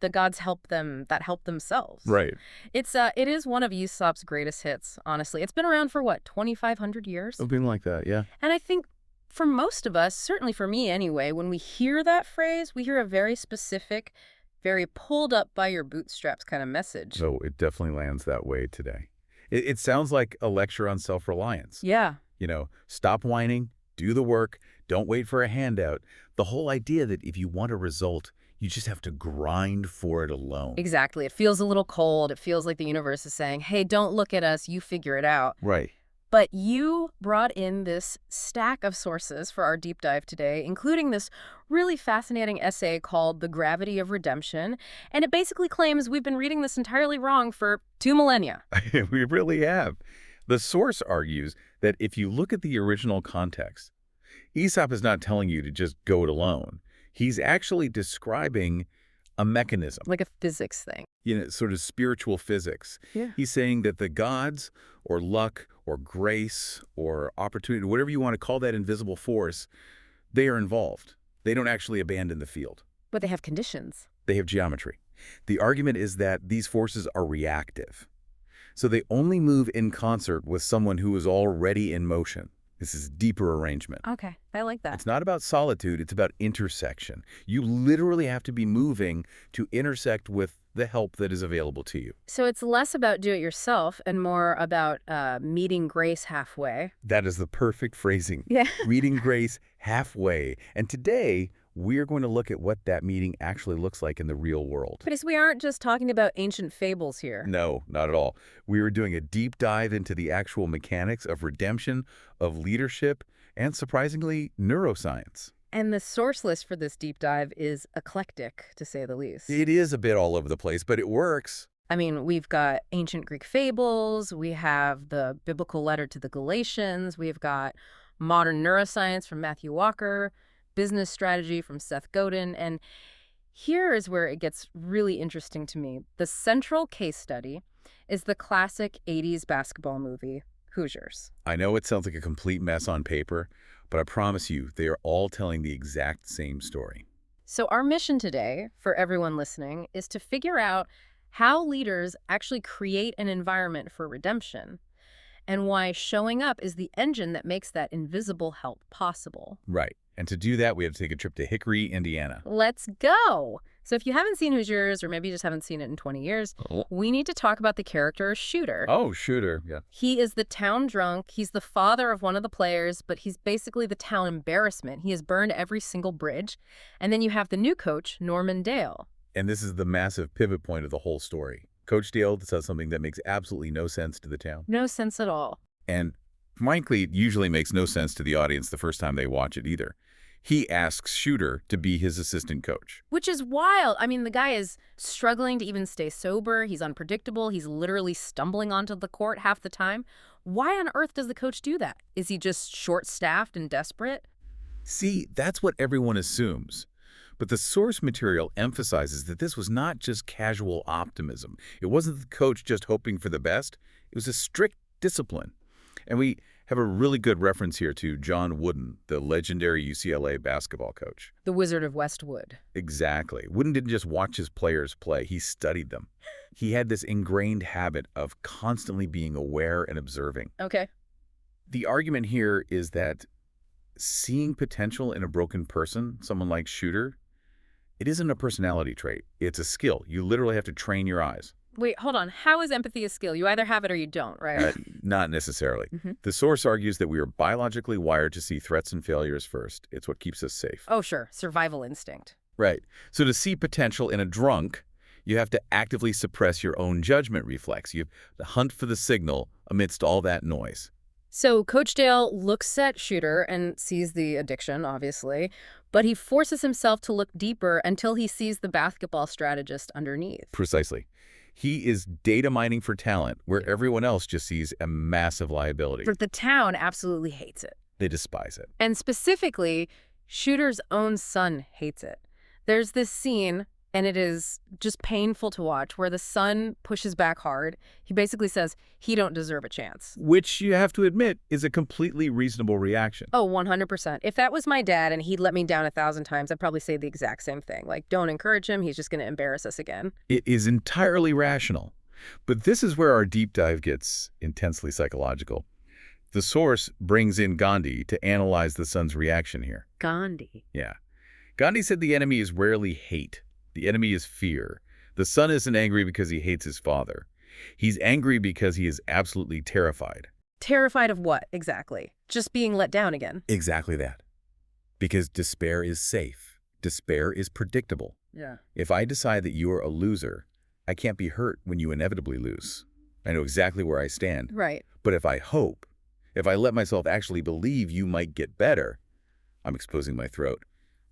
the gods help them that help themselves. Right. It is one of Aesop's greatest hits, honestly. It's been around for what, 2,500 years? Something like that, yeah. And I think for most of us, certainly for me anyway, when we hear that phrase, we hear a very specific, very pulled up by your bootstraps kind of message. So it definitely lands that way today. It sounds like a lecture on self-reliance. Yeah. You know, stop whining, do the work, don't wait for a handout. The whole idea that if you want a result, you just have to grind for it alone. Exactly. It feels a little cold. It feels like the universe is saying, hey, don't look at us. You figure it out. Right. But you brought in this stack of sources for our deep dive today, including this really fascinating essay called The Gravity of Redemption. And it basically claims we've been reading this entirely wrong for 2 millennia. We really have. The source argues that if you look at the original context, Aesop is not telling you to just go it alone. He's actually describing a mechanism. Like a physics thing. You know, sort of spiritual physics. Yeah. He's saying that the gods or luck or grace or opportunity, whatever you want to call that invisible force, they are involved. They don't actually abandon the field. But they have conditions. They have geometry. The argument is that these forces are reactive. So they only move in concert with someone who is already in motion. This is deeper arrangement. Okay, I like that. It's not about solitude, it's about intersection. You literally have to be moving to intersect with the help that is available to you. So it's less about do-it-yourself and more about meeting grace halfway. That is the perfect phrasing. Yeah. Meeting grace halfway. And today, we're going to look at what that meeting actually looks like in the real world. But we aren't just talking about ancient fables here. No, not at all. We were doing a deep dive into the actual mechanics of redemption, of leadership, and surprisingly, neuroscience. And the source list for this deep dive is eclectic, to say the least. It is a bit all over the place, but it works. I mean, we've got ancient Greek fables, we have the biblical letter to the Galatians, we've got modern neuroscience from Matthew Walker, business strategy from Seth Godin, and here is where it gets really interesting to me. The central case study is the classic 80s basketball movie, Hoosiers. I know it sounds like a complete mess on paper, but I promise you, they are all telling the exact same story. So our mission today, for everyone listening, is to figure out how leaders actually create an environment for redemption, and why showing up is the engine that makes that invisible help possible. Right. And to do that, we have to take a trip to Hickory, Indiana. Let's go! So if you haven't seen Hoosiers, or maybe you just haven't seen it in 20 years, we need to talk about the character Shooter. Oh, Shooter. Yeah. He is the town drunk. He's the father of one of the players, but he's basically the town embarrassment. He has burned every single bridge. And then you have the new coach, Norman Dale. And this is the massive pivot point of the whole story. Coach Dale does something that makes absolutely no sense to the town. No sense at all. And frankly, it usually makes no sense to the audience the first time they watch it either. He asks Shooter to be his assistant coach. Which is wild. I mean, the guy is struggling to even stay sober. He's unpredictable. He's literally stumbling onto the court half the time. Why on earth does the coach do that? Is he just short-staffed and desperate? See, that's what everyone assumes. But the source material emphasizes that this was not just casual optimism. It wasn't the coach just hoping for the best. It was a strict discipline. And we have a really good reference here to John Wooden, the legendary UCLA basketball coach. The Wizard of Westwood. Exactly. Wooden didn't just watch his players play. He studied them. He had this ingrained habit of constantly being aware and observing. Okay. The argument here is that seeing potential in a broken person, someone like Shooter, it isn't a personality trait. It's a skill. You literally have to train your eyes. Wait, hold on. How is empathy a skill? You either have it or you don't, right? Not necessarily. The source argues that we are biologically wired to see threats and failures first. It's what keeps us safe. Oh, sure. Survival instinct. Right. So to see potential in a drunk, you have to actively suppress your own judgment reflex. You have to hunt for the signal amidst all that noise. So Coach Dale looks at Shooter and sees the addiction, obviously, but he forces himself to look deeper until he sees the basketball strategist underneath. Precisely. He is data mining for talent, where everyone else just sees a massive liability. But the town absolutely hates it. They despise it. And specifically, Shooter's own son hates it. There's this scene And it is just painful to watch, where the son pushes back hard. He basically says he don't deserve a chance. Which you have to admit is a completely reasonable reaction. Oh, 100%. If that was my dad and he'd let me down 1,000 times, I'd probably say the exact same thing. Like, don't encourage him. He's just going to embarrass us again. It is entirely rational. But this is where our deep dive gets intensely psychological. The source brings in Gandhi to analyze the son's reaction here. Gandhi. Yeah. Gandhi said the enemy is rarely hate. The enemy is fear. The son isn't angry because he hates his father. He's angry because he is absolutely terrified. Terrified of what, exactly? Just being let down again. Exactly that. Because despair is safe. Despair is predictable. Yeah. If I decide that you are a loser, I can't be hurt when you inevitably lose. I know exactly where I stand. Right. But if I hope, if I let myself actually believe you might get better, I'm exposing my throat.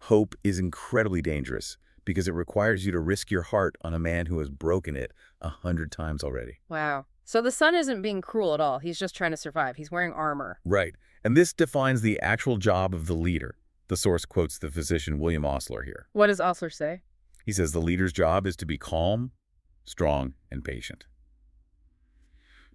Hope is incredibly dangerous because it requires you to risk your heart on a man who has broken it 100 times already. Wow. So the son isn't being cruel at all. He's just trying to survive. He's wearing armor. Right. And this defines the actual job of the leader. The source quotes the physician William Osler here. What does Osler say? He says the leader's job is to be calm, strong, and patient.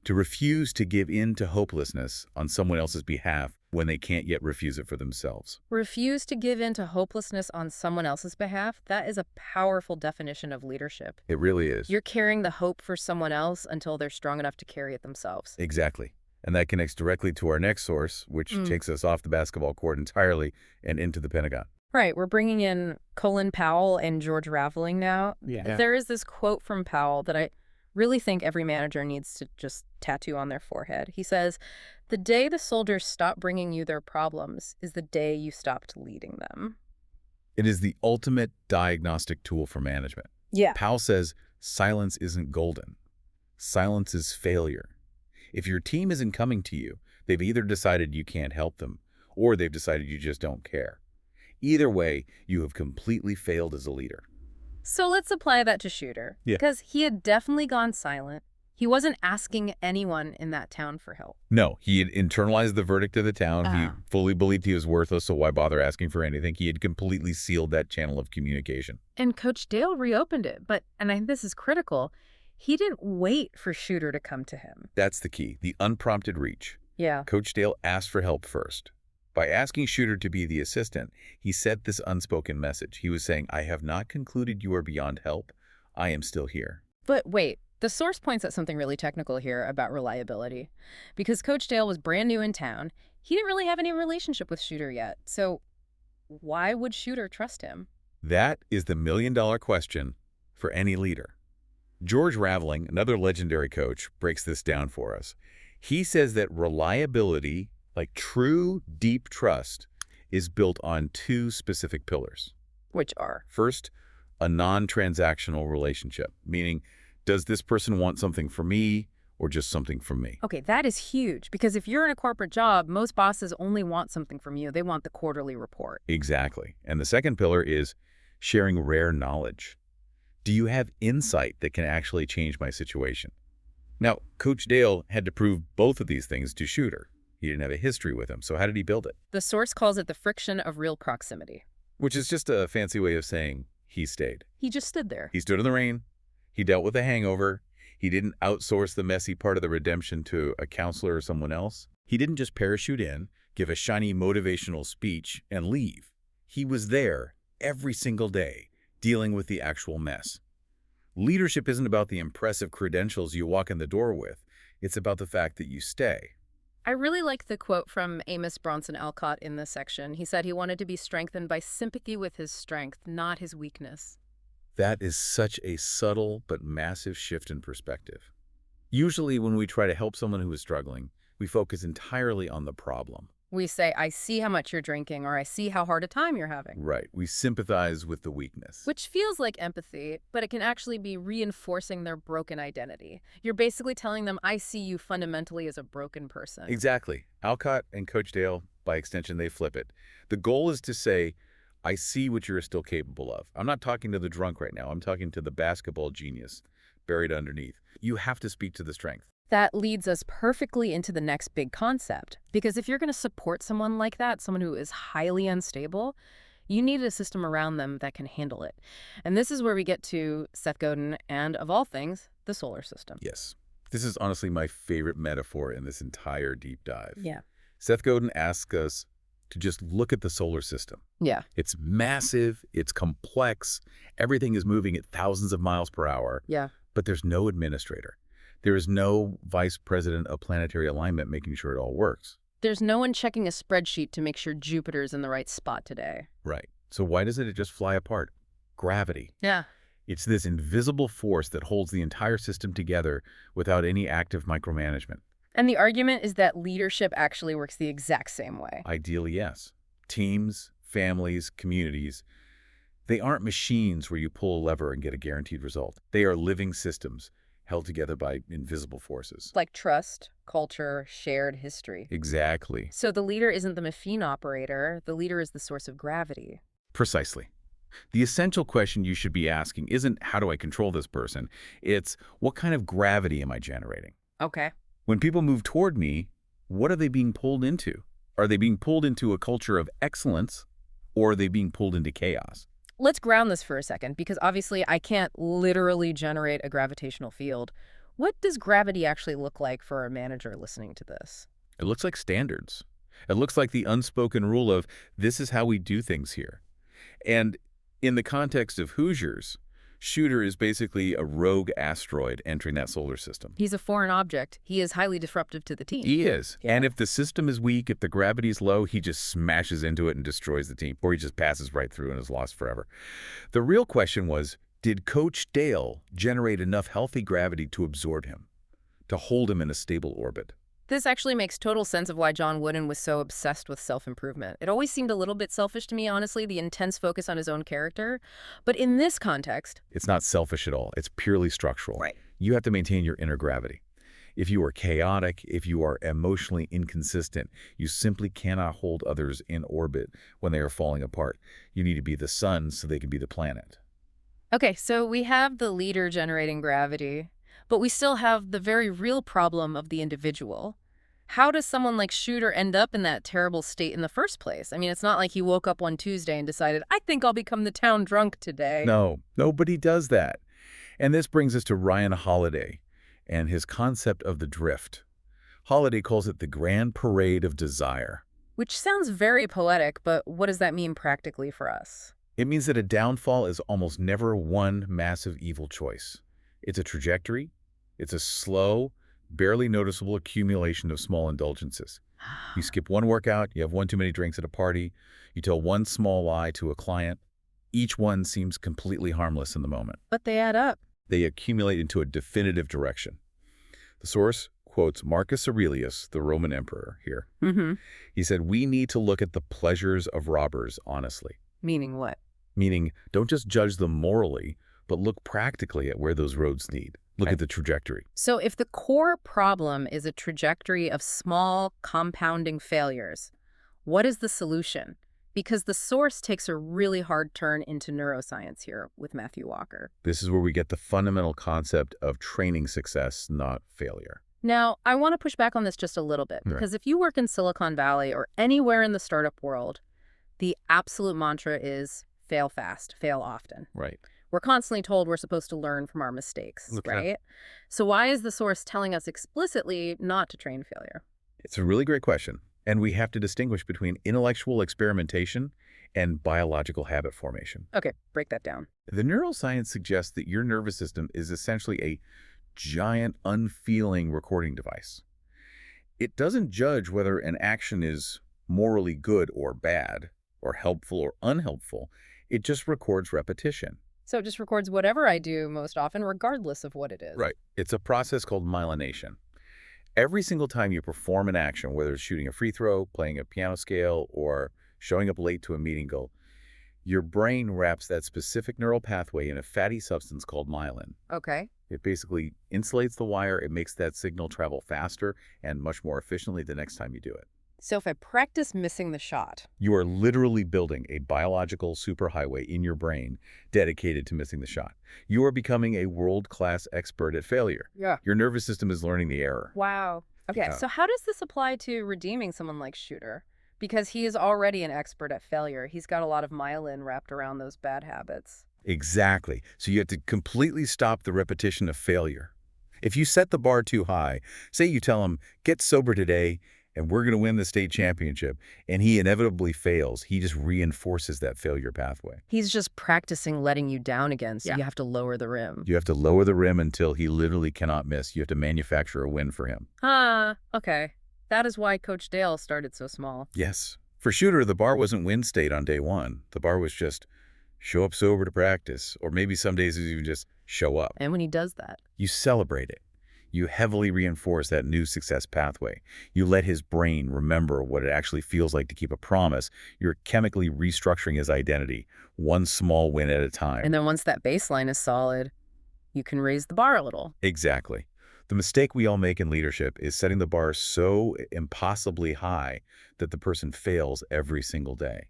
To refuse to give in to hopelessness on someone else's behalf when they can't yet refuse it for themselves. Refuse to give in to hopelessness on someone else's behalf? That is a powerful definition of leadership. It really is. You're carrying the hope for someone else until they're strong enough to carry it themselves. Exactly. And that connects directly to our next source, which takes us off the basketball court entirely and into the Pentagon. Right. We're bringing in Colin Powell and George Raveling now. Yeah. There is this quote from Powell that I really think every manager needs to just tattoo on their forehead. He says, "The day the soldiers stop bringing you their problems is the day you stopped leading them." It is the ultimate diagnostic tool for management. Yeah. Powell says silence isn't golden. Silence is failure. If your team isn't coming to you, they've either decided you can't help them or they've decided you just don't care. Either way, you have completely failed as a leader. So let's apply that to Shooter. Yeah. Because he had definitely gone silent. He wasn't asking anyone in that town for help. No, he had internalized the verdict of the town. He fully believed he was worthless, so why bother asking for anything? He had completely sealed that channel of communication. And Coach Dale reopened it. And I think this is critical, he didn't wait for Shooter to come to him. That's the key, the unprompted reach. Yeah. Coach Dale asked for help first. By asking Shooter to be the assistant, he sent this unspoken message. He was saying, I have not concluded you are beyond help. I am still here. But wait, the source points at something really technical here about reliability. Because Coach Dale was brand new in town, he didn't really have any relationship with Shooter yet. So why would Shooter trust him? That is the million-dollar question for any leader. George Raveling, another legendary coach, breaks this down for us. He says that reliability, like true, deep trust, is built on two specific pillars. Which are? First, a non-transactional relationship, meaning, does this person want something from me or just something from me? Okay, that is huge, because if you're in a corporate job, most bosses only want something from you. They want the quarterly report. Exactly. And the second pillar is sharing rare knowledge. Do you have insight that can actually change my situation? Now, Coach Dale had to prove both of these things to Shooter. He didn't have a history with him, so how did he build it? The source calls it the friction of real proximity. Which is just a fancy way of saying he stayed. He just stood there. He stood in the rain. He dealt with a hangover. He didn't outsource the messy part of the redemption to a counselor or someone else. He didn't just parachute in, give a shiny motivational speech, and leave. He was there every single day, dealing with the actual mess. Leadership isn't about the impressive credentials you walk in the door with. It's about the fact that you stay. I really like the quote from Amos Bronson Alcott in this section. He said he wanted to be strengthened by sympathy with his strength, not his weakness. That is such a subtle but massive shift in perspective. Usually when we try to help someone who is struggling, we focus entirely on the problem. We say, I see how much you're drinking, or I see how hard a time you're having. Right. We sympathize with the weakness. Which feels like empathy, but it can actually be reinforcing their broken identity. You're basically telling them, I see you fundamentally as a broken person. Exactly. Alcott and Coach Dale, by extension, they flip it. The goal is to say, I see what you're still capable of. I'm not talking to the drunk right now. I'm talking to the basketball genius buried underneath. You have to speak to the strength. That leads us perfectly into the next big concept. Because if you're going to support someone like that, someone who is highly unstable, You need a system around them that can handle it. And this is where we get to Seth Godin and, of all things, the solar system. Yes. This is honestly my favorite metaphor in this entire deep dive. Yeah. Seth Godin asks us to just look at the solar system. Yeah. It's massive, it's complex, everything is moving at thousands of miles per hour, Yeah. but there's no administrator. There is no vice president of planetary alignment making sure it all works. There's no one checking a spreadsheet to make sure Jupiter's in the right spot today. Right. So why doesn't it just fly apart? Gravity. Yeah. It's this invisible force that holds the entire system together without any active micromanagement. And the argument is that leadership actually works the exact same way. Ideally, yes. Teams, families, communities, they aren't machines where you pull a lever and get a guaranteed result. They are living systems held together by invisible forces. Like trust, culture, shared history. Exactly. So the leader isn't the machine operator. The leader is the source of gravity. Precisely. The essential question you should be asking isn't how do I control this person? It's what kind of gravity am I generating? Okay. When people move toward me, what are they being pulled into? Are they being pulled into a culture of excellence, or are they being pulled into chaos? Let's ground this for a second, because obviously I can't literally generate a gravitational field. What does gravity actually look like for a manager listening to this? It looks like standards. It looks like the unspoken rule of this is how we do things here. And in the context of Hoosiers, Shooter is basically a rogue asteroid entering that solar system. He's a foreign object. He is highly disruptive to the team. He is. Yeah. And if the system is weak, if the gravity's low, he just smashes into it and destroys the team, or he just passes right through and is lost forever. The real question was, did Coach Dale generate enough healthy gravity to absorb him, to hold him in a stable orbit? This actually makes total sense of why John Wooden was so obsessed with self-improvement. It always seemed a little bit selfish to me, honestly, the intense focus on his own character. But in this context... It's not selfish at all. It's purely structural. Right. You have to maintain your inner gravity. If you are chaotic, if you are emotionally inconsistent, you simply cannot hold others in orbit when they are falling apart. You need to be the sun so they can be the planet. Okay, so we have the leader generating gravity, but we still have the very real problem of the individual. How does someone like Shooter end up in that terrible state in the first place? I mean, it's not like he woke up one Tuesday and decided, I think I'll become the town drunk today. No, nobody does that. And this brings us to Ryan Holiday and his concept of the drift. Holiday calls it the grand parade of desire. Which sounds very poetic, but what does that mean practically for us? It means that a downfall is almost never one massive evil choice. It's a trajectory. It's a slow, barely noticeable accumulation of small indulgences. You skip one workout, you have one too many drinks at a party, you tell one small lie to a client. Each one seems completely harmless in the moment. But they add up. They accumulate into a definitive direction. The source quotes Marcus Aurelius, the Roman emperor, here. He said, "We need to look at the pleasures of robbers honestly." Meaning what? Meaning, don't just judge them morally, but look practically at where those roads lead. Look at the trajectory. So if the core problem is a trajectory of small, compounding failures, what is the solution? Because the source takes a really hard turn into neuroscience here with Matthew Walker. This is where we get the fundamental concept of training success, not failure. Now, I want to push back on this just a little bit, because if you work in Silicon Valley or anywhere in the startup world, the absolute mantra is fail fast, fail often. Right. We're constantly told we're supposed to learn from our mistakes, right? So why is the source telling us explicitly not to train failure? It's a really great question. And we have to distinguish between intellectual experimentation and biological habit formation. Okay, break that down. The neuroscience suggests that your nervous system is essentially a giant, unfeeling recording device. It doesn't judge whether an action is morally good or bad, or helpful or unhelpful. It just records repetition. So it just records whatever I do most often, regardless of what it is. Right. It's a process called myelination. Every single time you perform an action, whether it's shooting a free throw, playing a piano scale, or showing up late to a meeting goal, your brain wraps that specific neural pathway in a fatty substance called myelin. Okay. It basically insulates the wire. It makes that signal travel faster and much more efficiently the next time you do it. So if I practice missing the shot... You are literally building a biological superhighway in your brain dedicated to missing the shot. You are becoming a world-class expert at failure. Yeah. Your nervous system is learning the error. Wow. Okay, Yeah. so how does this apply to redeeming someone like Shooter? Because he is already an expert at failure. He's got a lot of myelin wrapped around those bad habits. Exactly. So you have to completely stop the repetition of failure. If you set the bar too high, say you tell him, get sober today and we're going to win the state championship, and he inevitably fails, he just reinforces that failure pathway. He's just practicing letting you down again, so Yeah. you have to lower the rim. You have to lower the rim until he literally cannot miss. You have to manufacture a win for him. Okay. That is why Coach Dale started so small. Yes. For Shooter, the bar wasn't win state on day one. The bar was just show up sober to practice, or maybe some days it's even just show up. And when he does that, You celebrate it. You heavily reinforce that new success pathway. You let his brain remember what it actually feels like to keep a promise. You're chemically restructuring his identity, one small win at a time. and then once that baseline is solid, you can raise the bar a little. Exactly. The mistake we all make in leadership is setting the bar so impossibly high that the person fails every single day.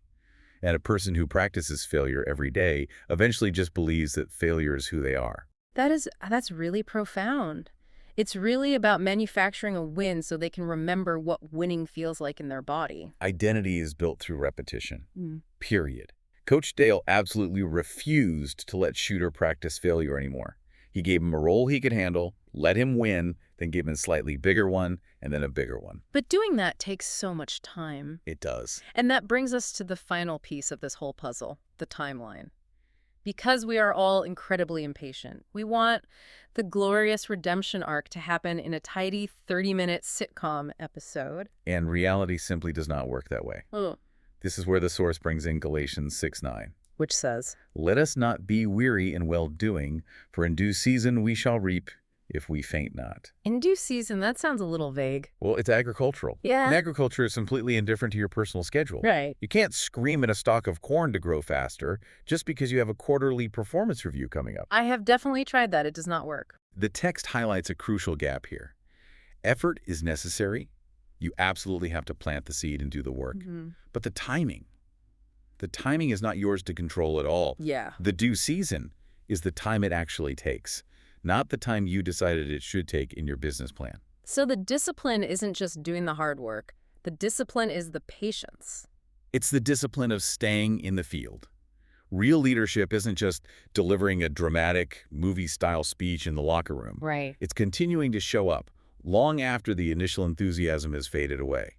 And a person who practices failure every day eventually just believes that failure is who they are. That's really profound. It's really about manufacturing a win so they can remember what winning feels like in their body. Identity is built through repetition. Mm. Period. Coach Dale absolutely refused to let Shooter practice failure anymore. He gave him a role he could handle, let him win, then gave him a slightly bigger one, and then a bigger one. But doing that takes so much time. It does. And that brings us to the final piece of this whole puzzle, the timeline. Because we are all incredibly impatient, we want the glorious redemption arc to happen in a tidy 30-minute sitcom episode. And reality simply does not work that way. Oh. This is where the source brings in Galatians 6:9. Which says, Let us not be weary in well-doing, for in due season we shall reap if we faint not. in due season, that sounds a little vague. Well, it's agricultural. Yeah. And agriculture is completely indifferent to your personal schedule. Right. You can't scream at a stalk of corn to grow faster just because you have a quarterly performance review coming up. I have definitely tried that. It does not work. The text highlights a crucial gap here. Effort is necessary. You absolutely have to plant the seed and do the work. But the timing is not yours to control at all. Yeah. The due season is the time it actually takes, not the time you decided it should take in your business plan. So the discipline isn't just doing the hard work. The discipline is the patience. It's the discipline of staying in the field. Real leadership isn't just delivering a dramatic, movie-style speech in the locker room. Right. It's continuing to show up long after the initial enthusiasm has faded away.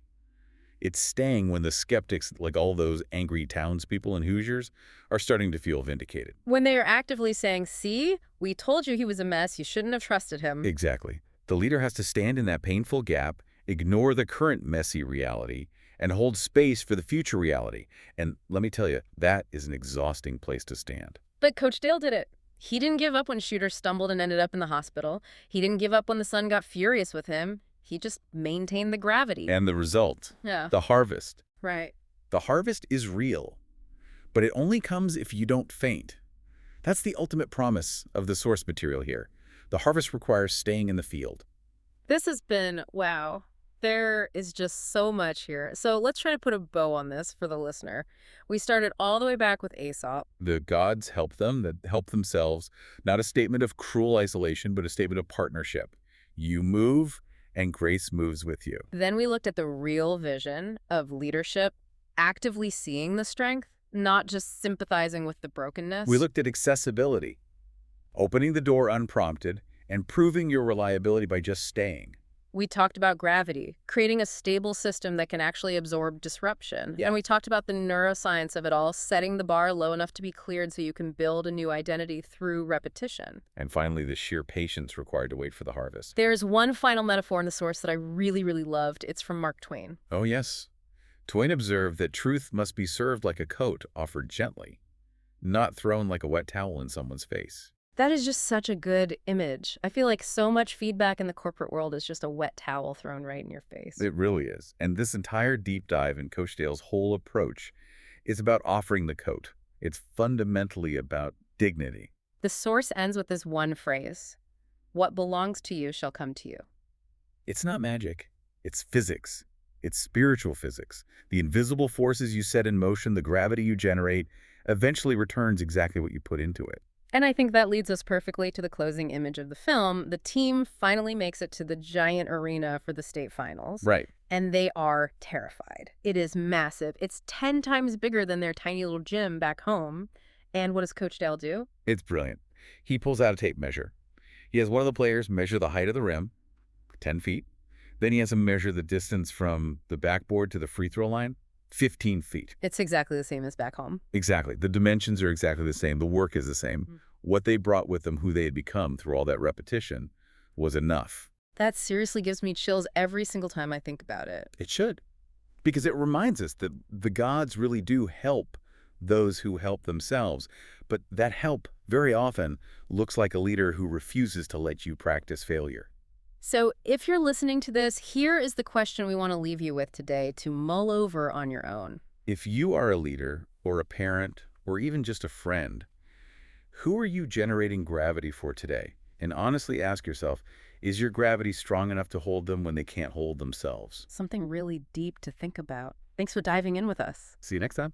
It's staying when the skeptics, like all those angry townspeople and Hoosiers, are starting to feel vindicated. When they are actively saying, see, we told you he was a mess, you shouldn't have trusted him. Exactly. The leader has to stand in that painful gap, ignore the current messy reality, and hold space for the future reality. And let me tell you, that is an exhausting place to stand. But Coach Dale did it. He didn't give up when Shooter stumbled and ended up in the hospital. He didn't give up when the sun got furious with him. He just maintained the gravity. And the result, Yeah. the harvest. Right. The harvest is real, but it only comes if you don't faint. That's the ultimate promise of the source material here. The harvest requires staying in the field. This has been, wow. There is just so much here. So let's try to put a bow on this for the listener. We started all the way back with Aesop. The gods help them, that help themselves. Not a statement of cruel isolation, but a statement of partnership. You move, and grace moves with you. Then we looked at the real vision of leadership, actively seeing the strength, not just sympathizing with the brokenness. We looked at accessibility, opening the door unprompted, and proving your reliability by just staying. We talked about gravity, creating a stable system that can actually absorb disruption. Yeah. And we talked about the neuroscience of it all, setting the bar low enough to be cleared so you can build a new identity through repetition. And finally, the sheer patience required to wait for the harvest. There's one final metaphor in the source that I really, really loved. It's from Mark Twain. Oh, yes. Twain observed that truth must be served like a coat offered gently, not thrown like a wet towel in someone's face. That is just such a good image. I feel like so much feedback in the corporate world is just a wet towel thrown right in your face. It really is. And this entire deep dive in Coach Dale's whole approach is about offering the coat. It's fundamentally about dignity. The source ends with this one phrase: what belongs to you shall come to you. It's not magic. It's physics. It's spiritual physics. The invisible forces you set in motion, the gravity you generate, eventually returns exactly what you put into it. And I think that leads us perfectly to the closing image of the film. The team finally makes it to the giant arena for the state finals. Right. and they are terrified. It is massive. It's 10 times bigger than their tiny little gym back home. And what does Coach Dale do? It's brilliant. He pulls out a tape measure. He has one of the players measure the height of the rim, 10 feet. Then he has him measure the distance from the backboard to the free throw line, 15 feet. It's exactly the same as back home. Exactly. The dimensions are exactly the same. The work is the same. Mm. What they brought with them, who they had become through all that repetition, was enough. That seriously gives me chills every single time I think about it. It should. Because it reminds us that the gods really do help those who help themselves. But that help very often looks like a leader who refuses to let you practice failure. So if you're listening to this, here is the question we want to leave you with today to mull over on your own. If you are a leader or a parent or even just a friend, who are you generating gravity for today? And honestly ask yourself, is your gravity strong enough to hold them when they can't hold themselves? Something really deep to think about. Thanks for diving in with us. See you next time.